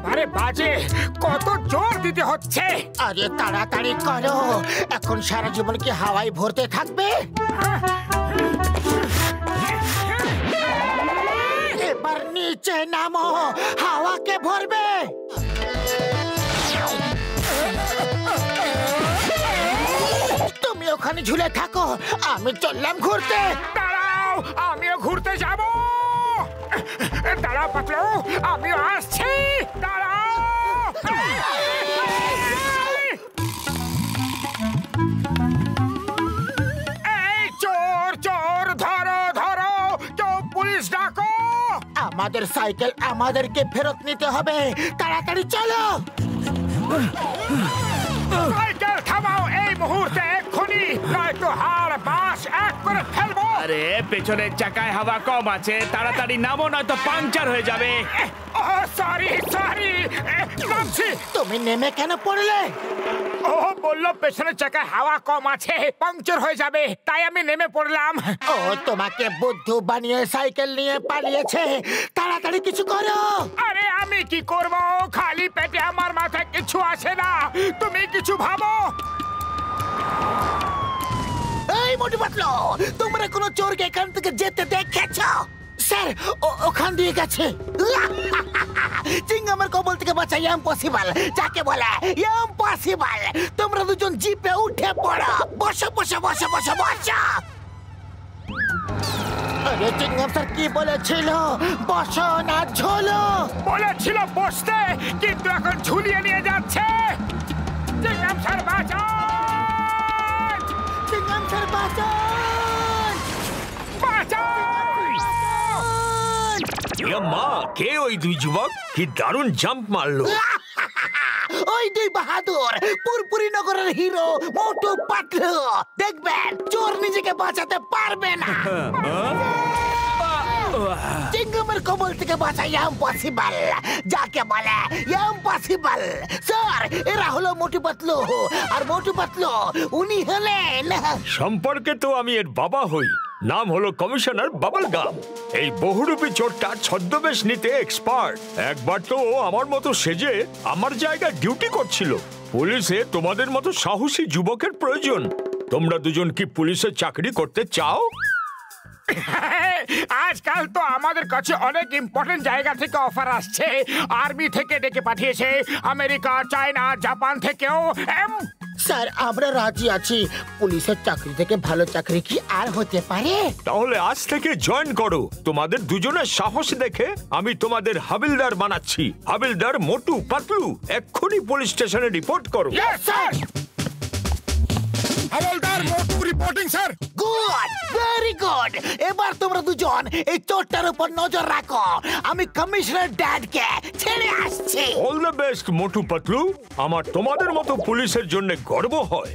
বাবারে বাজে, কত জোর দিতে হচ্ছে। আরে তাড়াতাড়ি করো, এখন সারা জীবন কি হাওয়ায় ভরতে থাকবে? এবার নিচে নামো, হাওয়াকে ভরবে। তুমি ওখানে ঝুলে থাকো, আমি চললাম ঘুরতে। দাঁড়াও, আমিও ঘুরতে যাব। দাঁড়াও পাতলু, আমিও আসছি। দাঁড়াও। এই চোর চোর, ধরো ধরো, কেউ পুলিশ ডাকো। আমাদের সাইকেল আমাদেরকে ফেরত নিতে হবে, তাড়াতাড়ি চলো। সাইকেল থামাও এই মুহূর্তে, এক্ষুনি, নয়তো হাড় বাস এক করে ফেলবো। আরে পেছনের চাকায় হাওয়া কম আছে, তাড়াতাড়ি নামো নয়তো পাংচার হয়ে যাবে। সরি সরি, নামছি। তুমি নেমে কেন পড়লে? ও বললো পেছনের চাকায় হাওয়া কম আছে, পাংচার হয়ে যাবে, তাই আমি নেমে পড়লাম। ও তোমাকে বুদ্ধু বানিয়ে সাইকেল নিয়ে পালিয়েছে, তাড়াতাড়ি কিছু করো। আরে আমি কি করব, খালি পেটে আমার মাথায় কিছু আসে না, তুমি কিছু ভাবো। এই মোটু পাতলু, তোমরা কোনো চোরকে এখান থেকে যেতে দেখেছো? স্যার, ওখান দিয়ে গেছে। চিংগামের কবল থেকে বাঁচা ইম্পসিবল, যাকে বলে ইম্পসিবল। তোমরা দুজন জিপে উঠে পড়ো, বসো বসো বসো বসো বসো। আরে চিংগাম স্যার কি বলেছিল, বসো না ঝোলো? বলেছিল বসতে, কিন্তু এখন ঝুলিয়ে নিয়ে যাচ্ছে। চিংগাম স্যার বাঁচান! চিংগাম স্যার বাঁচান! বাঁচান! মা, কে ওই দুই যুবক? কি দারুণ জাম্প মারলো। ওই দুই বাহাদুর পুরপুরি নগরের হিরো মোটু পাতলু। দেখবেন চোর নিজেকে বাঁচাতে পারবে না। চিংগামের কবল থেকে বাঁচা ইম্পসিবল, যাকে বলে ইম্পসিবল। স্যার, এরা হলো মোটু পাতলু, আর মোটু পাতলু উনি হলেন। সম্পর্কে তো আমি এর বাবা হই, নাম হলো কমিশনার বাবল গাম। এই বহুরূপী চোরটা ছদ্মবেশ নিতে এক্সপার্ট। একবার তো ও আমার মতো সেজে আমার জায়গায় ডিউটি করছিল। পুলিশে তোমাদের মতো সাহসী যুবকের প্রয়োজন। তোমরা দুজন কি পুলিশে চাকরি করতে চাও? আজকাল তো আমাদের কাছে অনেক ইম্পর্টেন্ট জায়গা থেকে অফার আসছে। আর্মি থেকে ডেকে পাঠিয়েছে, আমেরিকা, চায়না, জাপান থেকেও। স্যার, আমরা রাজি আছি। পুলিশের চাকরি থেকে ভালো চাকরি কি আর হতে পারে? তাহলে আজ থেকে জয়েন করো। তোমাদের দুজনের সাহস দেখে আমি তোমাদের হাবিলদার বানাচ্ছি। হাবিলদার মোটু পাতলু, এক্ষুনি পুলিশ স্টেশনে রিপোর্ট করো। স্যার। হাবিলদার Motu reporting sir. Good, very good. এবার তোমরা দুজন এই চোরটার উপর নজর রাখো, আমি কমিশনার ড্যাডকে ছেড়ে আসছি। All the best Motu Patlu. আমার তোমাদের মতো পুলিশের জন্য গর্ব হয়।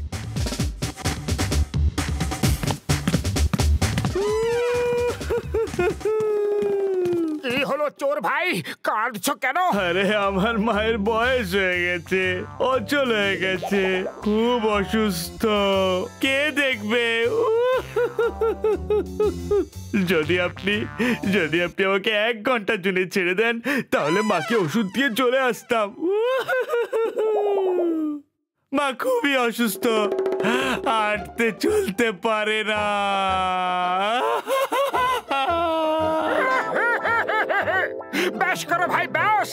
কি হলো চোর ভাই, কাঁদছো কেন? আরে আমার মায়ের বয়স হয়ে গেছে, অচল হয়ে গেছে, খুব অসুস্থ, কে দেখবে? যদি আপনি আমাকে 1 ঘন্টার জন্য ছেড়ে দেন, তাহলে মাকে ওষুধ দিয়ে চলে আসতাম। মা খুবই অসুস্থ, হাঁটতে চলতে পারে না। বেশ করো ভাই, বেশ।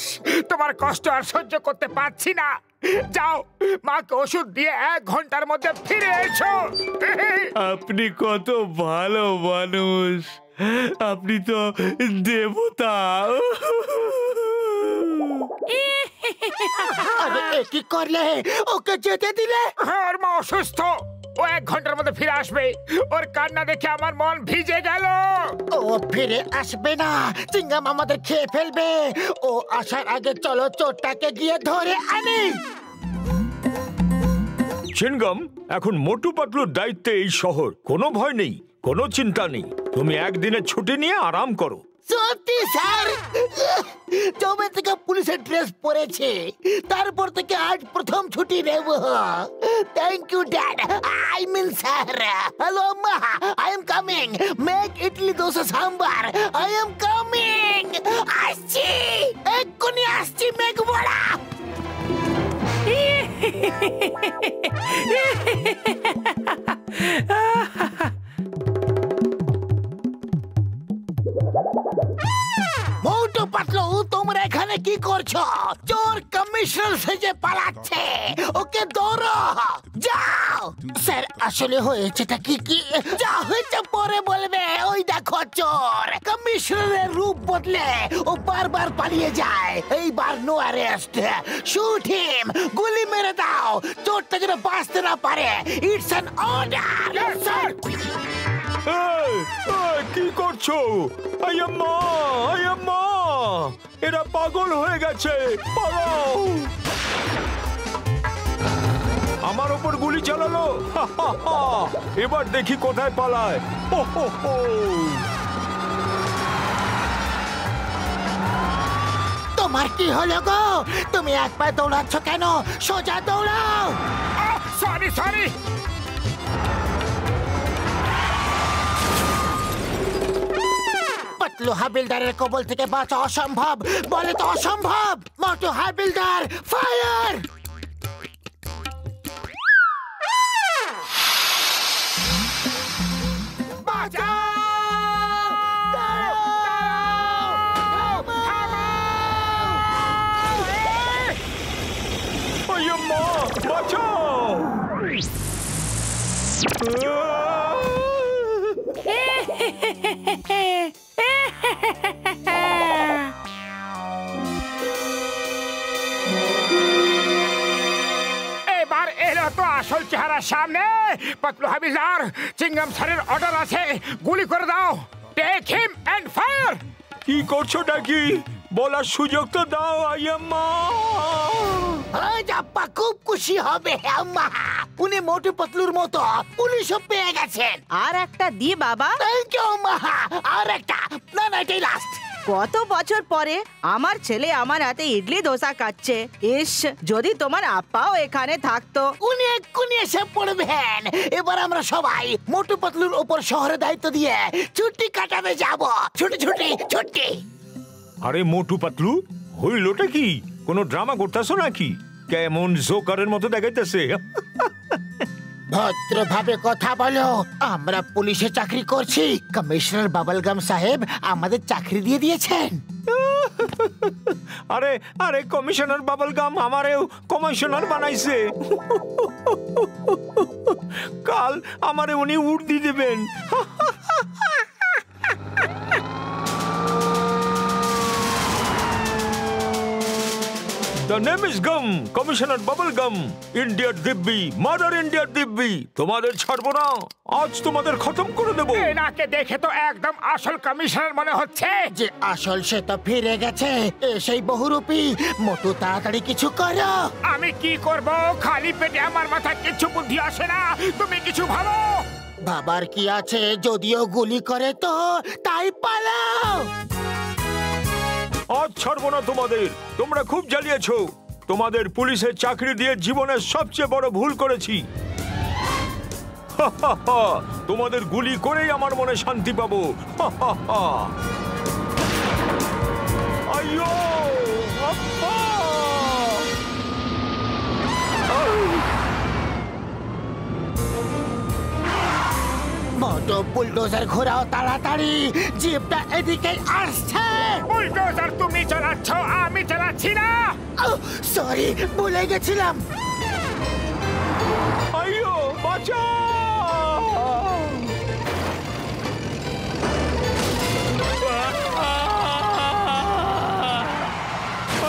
তোমার কষ্ট আর সহ্য করতে পারছি না। যাও, মাকে ওষুধ দিয়ে 1 ঘন্টার মধ্যে ফিরে এসো। আপনি কত ভালো মানুষ, আপনি তো দেবতা। আরে কি করলে, ওকে যেতে দিলে? ওর মা অসুস্থ, ও 1 ঘন্টার মধ্যে ফিরে আসবে। ওর কান্না দেখে আমার মন ভিজে গেল। ও ফিরে আসবে না, চিংগাম আমাদের খেয়ে ফেলবে। ও আসার আগে চলো চোরটাকে গিয়ে ধরে আনি। চিনগাম, এখন মোটু পাতলুর দায়িত্বে এই শহর। কোনো ভয় নেই, কোনো চিন্তা নেই। তুমি 1 দিনের ছুটি নিয়ে আরাম করো। সত্যি স্যার, যবে থেকে পুলিশের ড্রেস পরেছে তারপর থেকে আজ প্রথম ছুটি নেব। Thank you dad, I mean sir. Hello আম্মা, I am coming. Make idli dosa sambar, I am coming. আসছি, এক্ষুনি আসছি মেঘ বড়া। মোটু পাতলু, তোমরা এখানে কি করছো? চোর কমিশনার সেজে পালাচ্ছে, ওকে ধরো। যাও। স্যার, আসলে হয়েছেটা কি? যা হয়েছে পরে বলবে। ওই দেখো চোর, কমিশনারের রূপ বদলে ও বারবার পালিয়ে যায়। এইবার নো অ্যারেস্ট, শুট হিম, গুলি মেরে দাও, চোরটা যেন বাঁচতে না পারে। It's an order. স্যার, কি করছো? আয়াম্মা, এরা পাগল হয়ে গেছে। পালাও! আমার ওপর গুলি চালালো। এবার দেখি কোথায় পালায়। তোমার কি হলো গো? তুমি এক পায়ে দৌড়াচ্ছ কেন? সোজা দৌড়াও। Sorry sorry. পাতলু হাবিলদারের কবল থেকে বাঁচা অসম্ভব। বলে তো অসম্ভব। মোটু হাবিলদার, ফায়ার! আয়াম্মা, বাঁচাও! এবার এলো তো আসল চেহারা সামনে। পাতলু হাবিলদার, চিংগাম স্যারের অর্ডার আছে, গুলি করে দাও। Take him and fire. কি করছো নাকি? বলার সুযোগ তো দাও আয়াম্মা। আজ আপ্পা খুব খুশি হবে আম্মা। উনি মোটু পাতলুর মতো পুলিশও পেয়ে গেছেন। আর একটা দি বাবা। থ্যাংক ইউ আম্মা। আর একটা না, এটাই লাস্ট। কত বছর পরে আমার ছেলে আমার হাতে ইডলি দোসা খাচ্ছে। ইস, যদি তোমার আপ্পাও এখানে থাকতো। উনি এক্ষুনি এসে পড়বেন। এবার আমরা সবাই মোটু পাতলুর উপর শহরে দায়িত্ব দিয়ে ছুটি কাটাতে যাব। ছুটি। আরে মোটু পাতলু, হইলোটা কি? কোনো ড্রামা করতেছো নাকি? কেমন জোকারের মতো দেখাইতেছে। ভদ্রভাবে কথা বলো। আমরা পুলিশে চাকরি করছি। কমিশনার বাবলগাম সাহেব আমাদের চাকরি দিয়ে দিয়েছেন। আরে কমিশনার বাবলগাম আমারেও কমিশনার বানাইছে। কাল আমারে উনি উর্দি দেবেন। The name is Gum, Commissioner Bubblegum, Indiaর দিব্যি, মাদার ইন্ডিয়ার দিব্যি। তোমাদের ছাড়বো না, আজ তোমাদের খতম করে দেবো। এনাকে দেখে তো একদম আসল কমিশনার মনে হচ্ছে। যে আসল সে তো ফিরে গেছে। সেই বহুরূপী। মোটু, তাড়াতাড়ি কিছু করো। আমি কি করব? খালি পেটে আমার মাথায় কিছু বুদ্ধি আসে না। তুমি কিছু ভাবো। বাবার কি আছে? যদিও গুলি করে তো তাই পালাও। আজ ছাড়বো না তোমাদের। তোমরা খুব জ্বালিয়েছো। তোমাদের পুলিশের চাকরি দিয়ে জীবনের সবচেয়ে বড় ভুল করেছি। তোমাদের গুলি করেই আমার মনে শান্তি পাবো। আইয়ো! আব্বা! মোটু, বুলডোজার ঘোরাও তাড়াতাড়ি। জিপটা এদিকে আসছে। বুলডোজার তুমি চালাচ্ছ, আমি চালাচ্ছি না। সরি, ভুলে গেছিলাম। আইয়ো, বাঁচাও!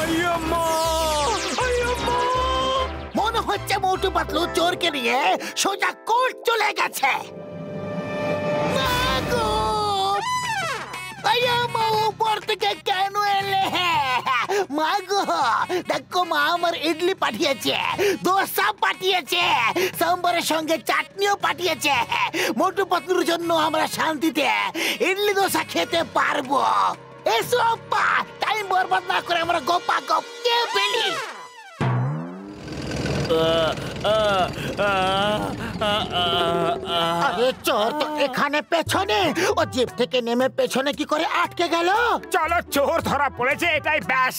আইয়াম্মা! আইয়াম্মা! মনে হচ্ছে মোটু পাতলু চোরকে নিয়ে সোজা কোর্ট চলে গেছে। উপর থেকে কেন এলে? মা গো, দেখো মা আমার ইডলি পাঠিয়েছে, দোসা পাঠিয়েছে, সাম্বারের সঙ্গে চাটনিও পাঠিয়েছে। মোটু পাতলুর জন্য আমরা শান্তিতে ইডলি দোসা খেতে পারবো। এসো আব্বা, টাইম বরবাদ না করে আমরা গোপা গপ কে বেলি। আরে চোর তো এখানে পেছনে, ও জিপ থেকে নেমে পেছনে কি করে আটকে গেল? চলো, চোর ধরা পড়েছে, এটাই ব্যাস।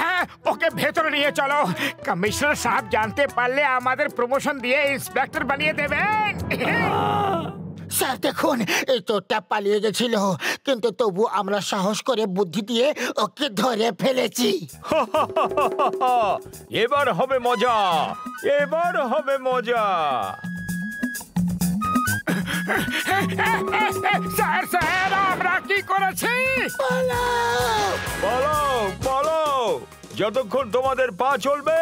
হ্যাঁ, ওকে ভেতরে নিয়ে চলো। কমিশনার সাহেব জানতে পারলে আমাদের প্রমোশন দিয়ে ইন্সপেক্টর বানিয়ে দেবেন। স্যার দেখুন, এই চোরটা পালিয়ে গেছিল, কিন্তু তবু আমরা সাহস করে বুদ্ধি দিয়ে ওকে ধরে ফেলেছি। এবার হবে মজা, এবার হবে মজা। স্যার স্যার, আমরা কি করেছি? পালাও পালাও, যতক্ষণ তোমাদের পা চলবে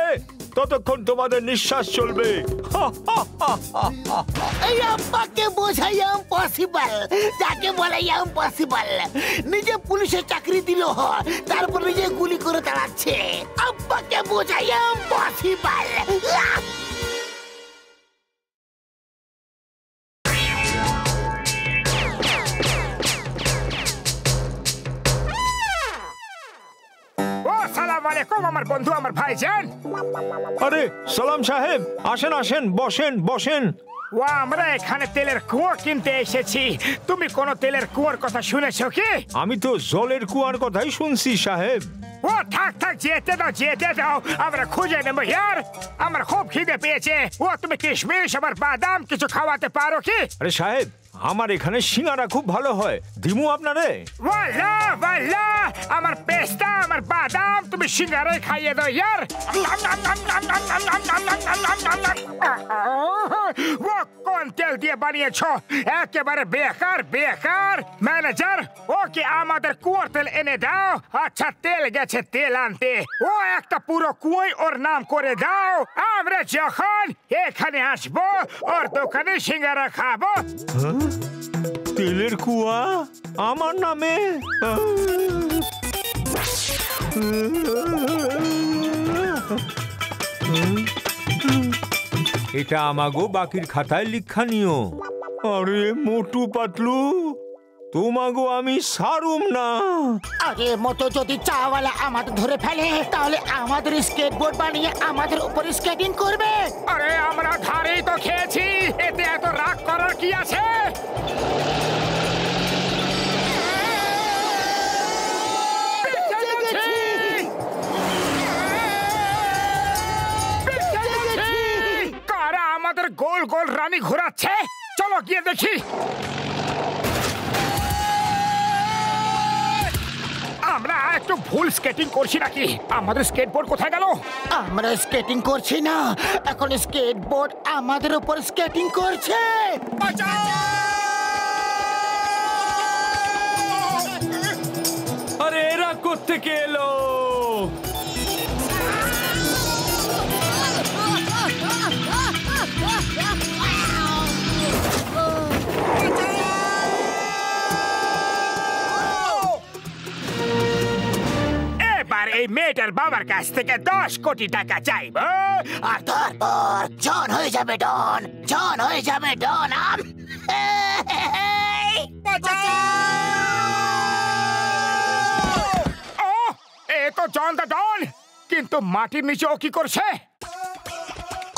ততক্ষণ তোমাদের নিঃশ্বাস চলবে। এই আব্বাকে বোঝাই ইম্পসিবল, যাকে বলে ইম্পসিবল। নিজে পুলিশের চাকরি দিল, তারপর নিজে গুলি করে তাড়াচ্ছে। আব্বাকে বোঝাই ইম্পসিবল। আমার বন্ধু, আমার ভাইজান। আরে সালাম সাহেব, আসেন আসেন, বসেন বসেন। ও, আমরা এখানে তেলের কুয়ো কিনতে এসেছি। তুমি কোনো তেলের কুয়োর কথা শুনেছো কি? আমি তো জলের কুয়ার কথাই শুনছি সাহেব। ও থাক থাক, যেতে দাও যেতে দাও, আমরা খুঁজে নেবো ইয়ার। আমার খুব খিদে পেয়েছে। ও, তুমি কিশমিশ আবার বাদাম কিছু খাওয়াতে পারো কি? আরে সাহেব, আমার এখানে সিঙ্গারা খুব ভালো হয়, দিমু আপনারে? ওয়াল্লা ওয়াল্লা, আমার পেস্তা আমার বাদাম তুমি সিঙ্গারায় খাইয়ে দাও ইয়ার। ও কোন তেল দিয়ে বানিয়েছো? একেবারে বেকার বেকার। ম্যানেজার, ওকে আমাদের কুয়োর তেল এনে দাও। আচ্ছা, তেল গেছে তেল আনতে। ও একটা পুরো কুয়োই ওর নাম করে দাও। আমরা যখন এখানে আসবো ওর দোকানে সিঙ্গারা খাবো। তেলের কুয়া আমার নামে? এটা আমাগো বাকির খাতায় লিখা নিও। আরে মোটু পাতলু, তোমাগো আমি সারুম না। আরে মতো যদি চাওয়ালা আমাদের ধরে ফেলে, তাহলে আমাদের স্কেটবোর্ড বানিয়ে আমাদের উপর স্কেটিং করবে। আরে আমরা ধারেই তো খেয়েছি, এতে এত রাগ করার কি আছে? কারা আমাদের গোল গোল রানী ঘোরাচ্ছে? চলো গিয়ে দেখি। আমরা একটু ভুল স্কেটিং করছি নাকি? আমাদের স্কেটবোর্ড কোথায় গেল? আমরা স্কেটিং করছি না, এখন স্কেটবোর্ড আমাদের উপর স্কেটিং করছে। আরে এরা কোত্থেকে এলো? এই মেয়েটার বাবার কাছ থেকে 10 কোটি টাকা চাইবো, আর তারপর জন হয়ে যাবে ডন, জন হয়ে যাবে ডন। ও, এ তো জন দা ডন, কিন্তু মাটির নিচে ও কি করছে?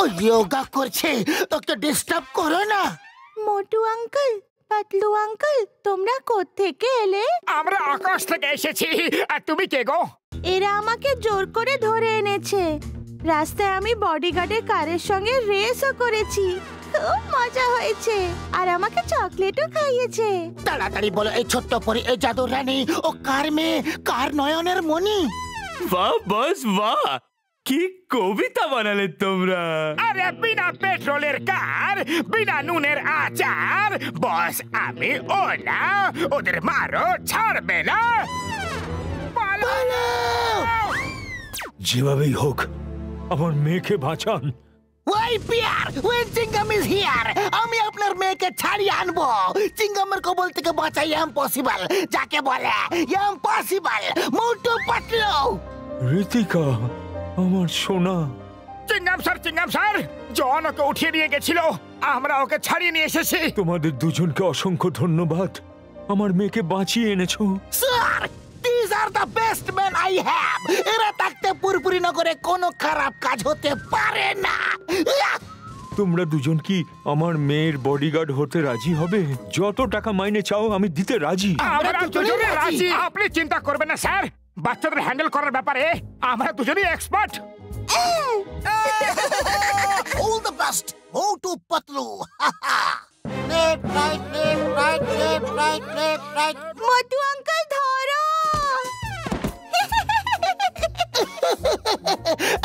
ও যোগা করছে, ওকে ডিস্টার্ব করো না। মোটু আঙ্কেল, পাতলু আঙ্কেল, তোমরা কোত্থেকে এলে? আমরা আকাশ থেকে এসেছি। আর তুমি কে গো? এরা আমাকে জোর করে ধরে এনেছে। রাস্তায় আমি বডিগার্ডের কারের সঙ্গে রেসও করেছি, খুব মজা হয়েছে, আর আমাকে চকলেটও খাইয়েছে। তাড়াতাড়ি বলো, এই ছোট্ট পরি, এই জাদুর রানী ও কার মেয়ে, কার নয়নের মণি? বাহ বস বাহ, কি কবিতা বানালে তোমরা। আরে বিনা পেট্রোলের কার, বিনা নুনের আচার। বস আমি ও না, ওদের মারো, ছাড়বে না। যেভাবেই হোক আমার মেয়েকে বাঁচান। ওই পিয়ার, ওই চিঙ্গাম ইজ হিয়ার। আমি আপনার মেয়েকে ছাড়িয়ে আনবো। চিঙ্গামের কবল থেকে বাঁচাই ইম্পসিবল, যাকে বলে ইম্পসিবল। মোটু পাতলু। ঋতিকা, আমার সোনা। চিঙ্গাম স্যার, জন ওকে উঠিয়ে নিয়ে গেছিল, আমরা ওকে ছাড়িয়ে নিয়ে এসেছি। তোমাদের দুজনকে অসংখ্য ধন্যবাদ, আমার মেয়েকে বাঁচিয়ে এনেছো। Sir, this the best man I have. এরা থাকতে পুরপুরি নগরে কোনো খারাপ কাজ হতে পারে না। তোমরা দুজন কি আমার মেয়ের বডিগার্ড হতে রাজি হবে? যত টাকা মাইনে চাও আমি দিতে রাজি। আমরা দুজনে রাজি। আপনি চিন্তা করবেন না স্যার, বাচ্চাদের হ্যান্ডেল করার ব্যাপারে আমরা দুজনেই expert. All the best Motu Patlu. Left right left right left right left right. Motu uncle ধরো।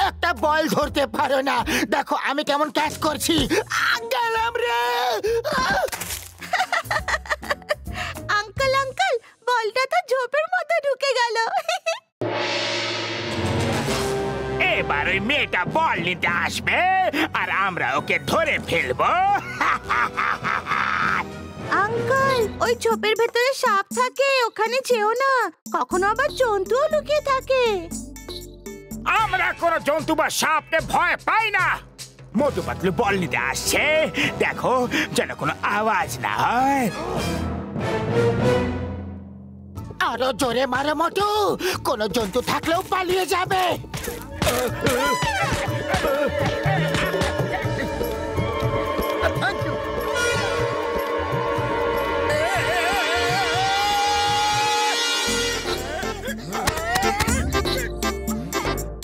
একটা বল ধরতে পারো না? দেখো আমি কেমন ক্যাচ করছি। গেলাম রে। আঙ্কেল আঙ্কেল, বলটা তো ঝোপের মধ্যে ঢুকে গেল। এবার ওই মেয়েটা বল নিতে আসবে আর আমরা ওকে ধরে ফেলবো। আঙ্কেল, ওই ঝোপের ভেতরে সাপ থাকে, ওখানে যেও না। কখনো আবার জন্তুও লুকিয়ে থাকে। আমরা কোনো জন্তু বা সাপকে ভয় পাই না। মোটু পাতলু বল নিতে আসছে, দেখো যেন কোনো আওয়াজ না হয়। আরো জোরে মারো মোটু, কোন জন্তু থাকলেও পালিয়ে যাবে।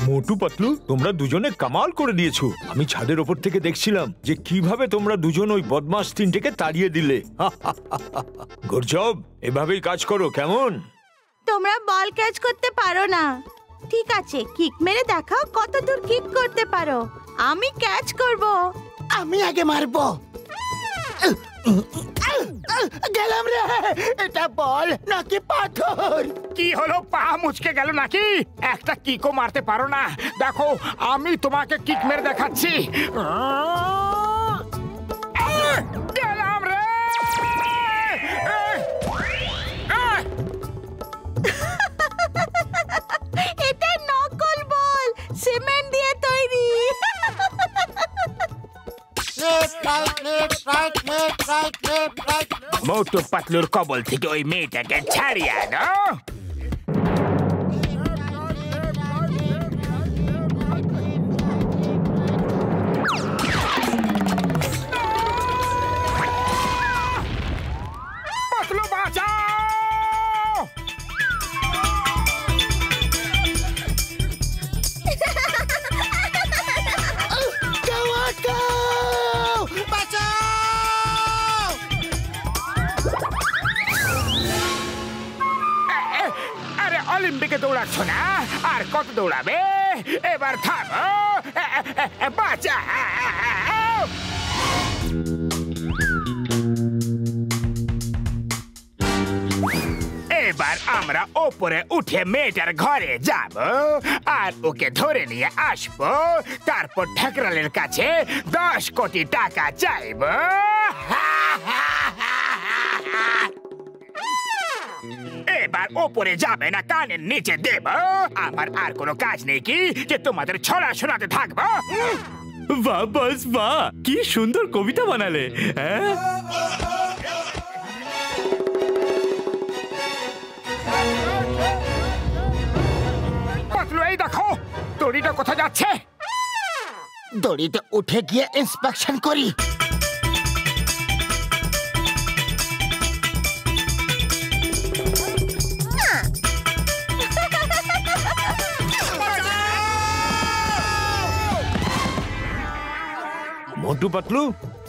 মোটু পাতলু, তোমরা দুজনে কামাল করে দিয়েছো। আমি ছাদের ওপর থেকে দেখছিলাম যে কিভাবে তোমরা দুজন ওই বদমাস তিনটেকে তাড়িয়ে দিলে। গুড জব, এভাবেই কাজ করো কেমন? তোমরা বল ক্যাচ করতে পারো না, ঠিক আছে? কিক মেরে দেখাও কত দূর কিক করতে পারো। আমি ক্যাচ করব। আমি আগে মারবো। গেলাম রে। এটা বল নাকি পাথর? কি হলো, পা মুচকে গেল নাকি? একটা কিকও মারতে পারো না? দেখো আমি তোমাকে কিক মেরে দেখাচ্ছি। গেলাম রে। এটা নকল বল, সিমেন্ট দিয়ে তৈরি। Left right left right left right left right. Motu পাতলুর কবল থেকে ওই মেয়েটাকে ছাড়িয়ে আনো। পাতলু বাঁচাও। আরে অলিম্পিকে দৌড়াচ্ছ না, আর কত দৌড়াবে? এবার থামো, বাঁচাও। এবার আমরা ওপরে উঠে মেয়েটার ঘরে যাব আর ওকে ধরে নিয়ে আসবো। তারপর ঠাকরালের কাছে 10 কোটি টাকা চাইবো। এবার ওপরে যাবে না, কানের নিচে দেব। আমার আর কোনো কাজ নেই কি যে তোমাদের ছড়া শোনাতে থাকবো? বাহ বস বাহ, কি সুন্দর কবিতা বানালে। হ্যাঁ, পাতলু এই দেখো দড়িটা কোথায় যাচ্ছে। দড়িতে উঠে গিয়ে ইন্সপেকশন করি। মোটু পাতলু,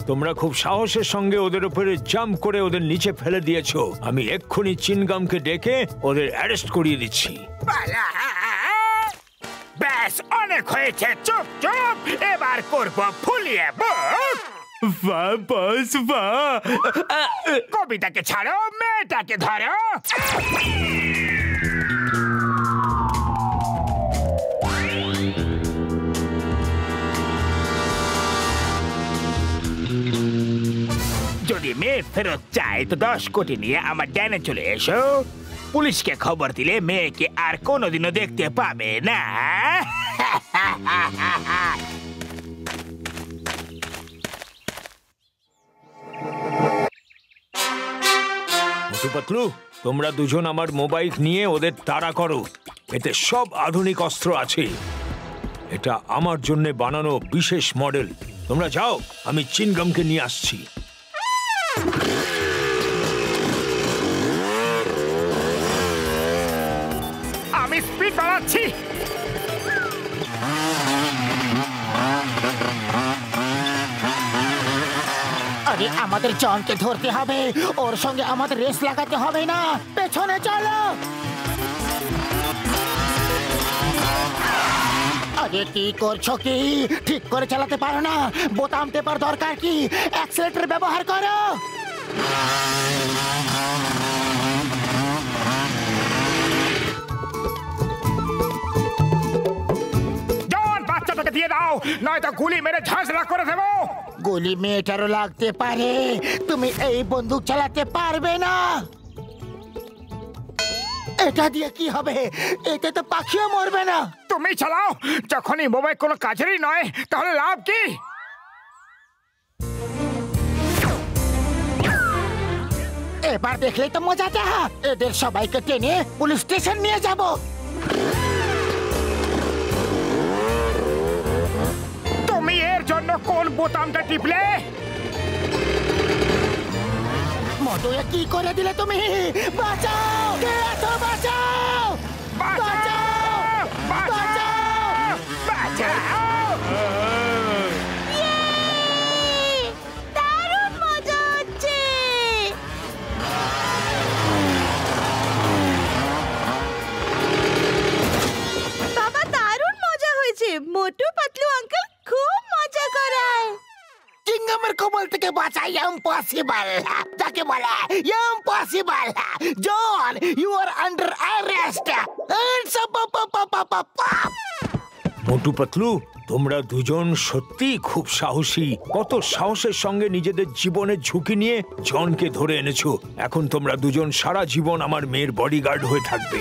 তোমরা খুব সাহসের সঙ্গে ওদের উপরে জাম্প করে ওদের নিচে ফেলে দিয়েছো। আমি এক্ষুনি চিনগামকে ডেকে ওদের অ্যারেস্ট করিয়ে দিচ্ছি। ব্যাস অনেক হয়েছে, চুপ চুপ। এবার করবো ফুলিয়ে বুক। বাহ বস বাহ। কবিতাকে ছাড়ো, মেয়েটাকে ধরো। যদি মেয়ে ফেরত চায় তো 10 কোটি নিয়ে আমার ড্যানে চলে এসো। পুলিশকে খবর দিলে মেয়েকে আর কোনোদিনও দেখতে পাবে না। মোটু পাতলু, তোমরা দুজন আমার মোবাইল নিয়ে ওদের তাড়া করো। এতে সব আধুনিক অস্ত্র আছে। এটা আমার জন্য বানানো বিশেষ মডেল। তোমরা যাও, আমি চিনগামকে নিয়ে আসছি। আমি স্পিড বাড়াচ্ছি। আরে আমাদের জনকে ধরতে হবে, ওর সঙ্গে আমাদের রেস লাগাতে হবে না। পেছনে চলো। আরে কি করছো কি? ঠিক করে চালাতে পারো না? বোতাম টেপার দরকার কি? অ্যাক্সিলারেটর ব্যবহার করো। জন, বাচ্চাটাকে দিয়ে দাও, নয়তো গুলি মেরে ঝাঁঝরা করে দেবো। গুলি মেয়েটারও লাগতে পারে, তুমি এই বন্দুক চালাতে পারবে না। এটা দিয়ে কি হবে? এতে তো পাখিও মরবে না। তুমি চালাও। যখনই মোবাইল কোনো কাজেরই নয়, তাহলে লাভ কি? এবার দেখলেই তো মজাটা। এদের সবাইকে টেনে পুলিশ স্টেশন নিয়ে যাব। তুমি এর জন্য কোন বোতামটা টিপলে? মোটু, এ কি করে দিলে তুমি? বাঁচাও! কে আছো? বাঁচাও! বাঁচাও! বাঁচাও! বাঁচাও! দারুণ মজা হচ্ছে। বাবা, দারুণ মজা হয়েছে। মোটু পাতলু আঙ্কেল খুব মজা করায়। চিংগামের কবল থেকে বাঁচা ইম্পসিবল। তাকে বলে impossible. John, you are under arrest. Motu Patlu, তোমরা দুজন সত্যি খুব সাহসী। কত সাহসের সঙ্গে নিজেদের জীবনের ঝুঁকি নিয়ে জনকে ধরে এনেছো। এখন তোমরা দুজন সারা জীবন আমার মেয়ের বডিগার্ড হয়ে থাকবে।